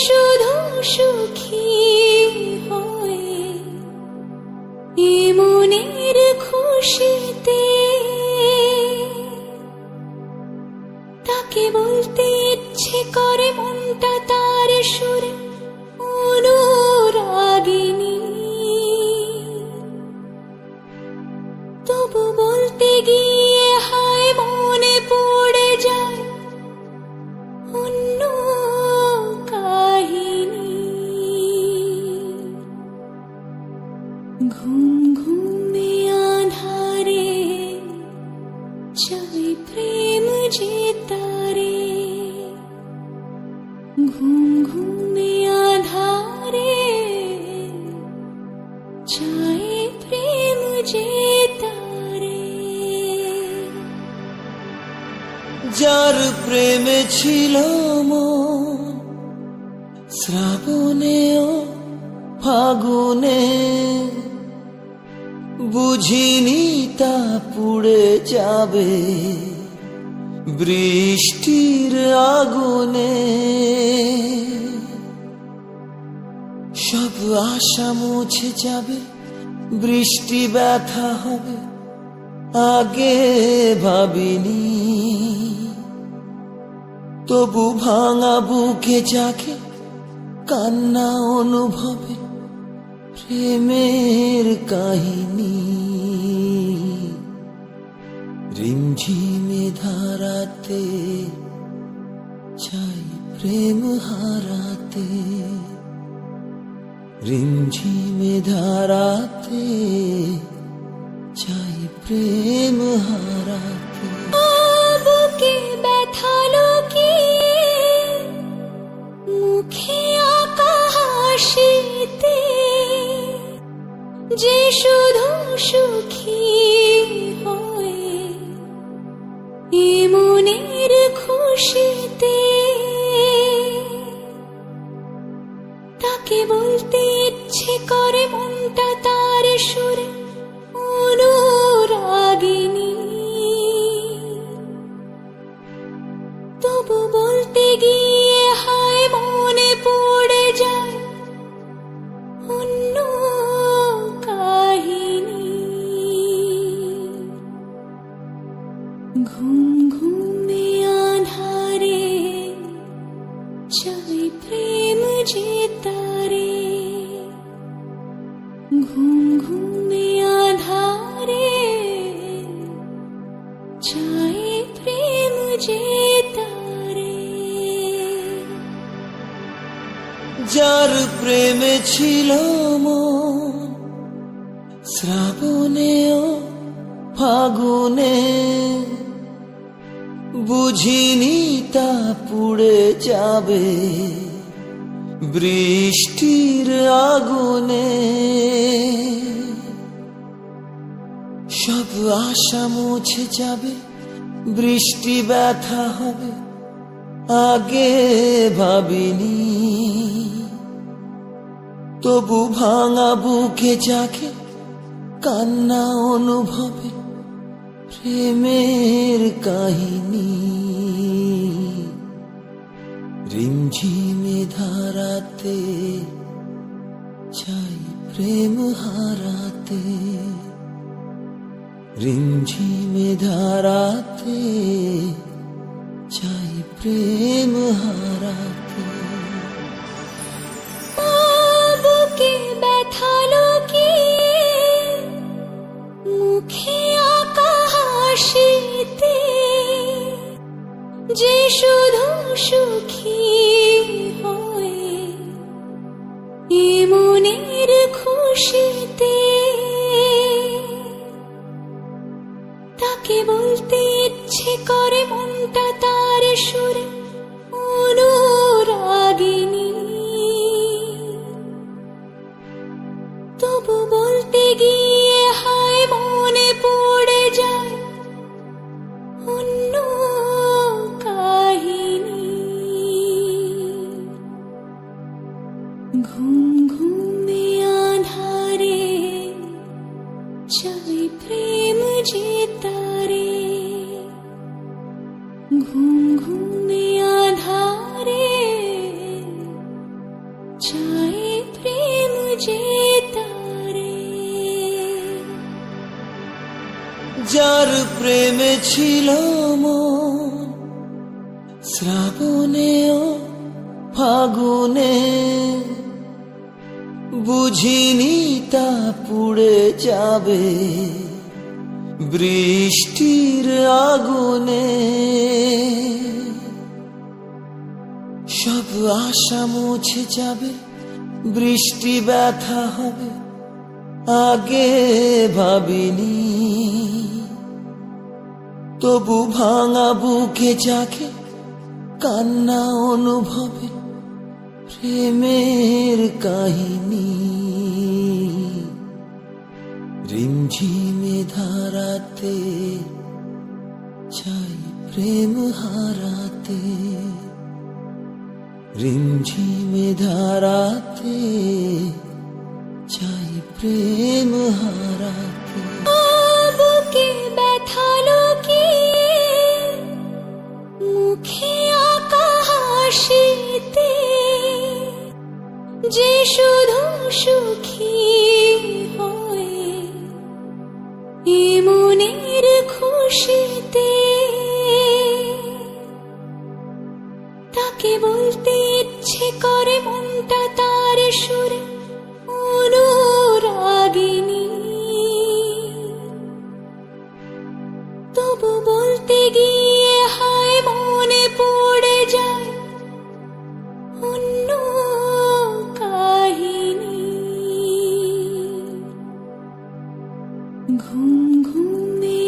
শুধু সুখী হয়ে এ মনের খুশিতে তাকে বলতে ইচ্ছে করে মনটা তার সুরে অনুরাগিনী, তবু বলতে গিয়ে হায় মনে পড়ে যায় অন্য কাহিনী। ঘুম ঘুমে আধারে চাই প্রেম যে তারে, ঘুম ঘুমে আধারে চাই প্রেম যে তারে। যার প্রেমে ছিল মন শ্রাবণে ও ফাগুনে, বুঝিনি তা পুড়ে যাবে বৃষ্টির আগুনে। সব আশা মুছে যাবে, বৃষ্টি ব্যথা হবে আগে ভাবিনি, তবু ভাঙা বুকে জাগে কান্না অনুভবে প্রেমের কাহিনী। রিমঝিমে ধারাতে চাই প্রেম হারাতে, রিমঝিমে ধারাতে চাই প্রেম হারাতে। বুকে ব্যথা লুকিয়ে মুখে আঁকা হাসিতে, যে শুধু সুখী হয়ে এ মনের খুশিতে তাকে বলতে ইচ্ছে করে মনটা তার সুরে অনুরাগিনী, তবু বলতে গিয়ে হায় মনে পড়ে যায় অন্য কাহিনী। ঘুম ঘুমে আধারে চাই প্রেম যে তারে, ঘুম ঘুমে আধারে চাই প্রেম যে তারে। যার প্রেমে ছিল মন শ্রাবণে ও ফাগুনে, বুঝিনি তা পুড়ে যাবে বৃষ্টির আগুনে। সব আশা মুছে যাবে, বৃষ্টি ব্যথা হবে আগে ভাবিনি, তবু ভাঙা বুকে জাগে কান্না অনুভবে প্রেমের কাহিনী। রিমঝিমে ধারাতে চাই প্রেম হারাতে, রিমঝিমে ধারাতে চাই প্রেম হারাতে। বুকে ব্যথা লুকিয়ে মুখে আঁকা হাসিতে, যে শুধু সুখী হয়ে এ মনের খুশিতে তাকে বলতে ইচ্ছে করে মনটা তার সুরে অনুরাগিনী, তবু বলতে গিয়ে হায় মনে পড়ে যায় অন্য কাহিনী। ঘুম ঘুমে আধারে চাই প্রেম যে তারে, ঘুম ঘুমে আধারে যার প্রেমে ছিল মন শ্রাবণে ও ফাগুনে, বুঝিনি তা পুড়ে যাবে বৃষ্টির আগুনে। সব আশা মুছে যাবে, বৃষ্টি ব্যথা হবে, আগে ভাবিনি। তবু ভাঙা বুকে জাগে কান্না অনুভবে প্রেমের কাহিনী। রিমঝিমে ধারাতে চাই প্রেম হারাতে, রিমঝিমে ধারাতে চাই প্রেম হারাতে। বুকে ব্যথা লুকিয়ে মুখে আঁকা হাসিতে, যে শুধু সুখী হয় এ মনের খুশিতে। তাকে বলতে ইচ্ছে করে মনটা তার সুরে অনুরাগিনী, তবু বলতে গিয়ে হায় মনে পড়ে যায় অন্য কাহিনী। ঘুম ঘুমে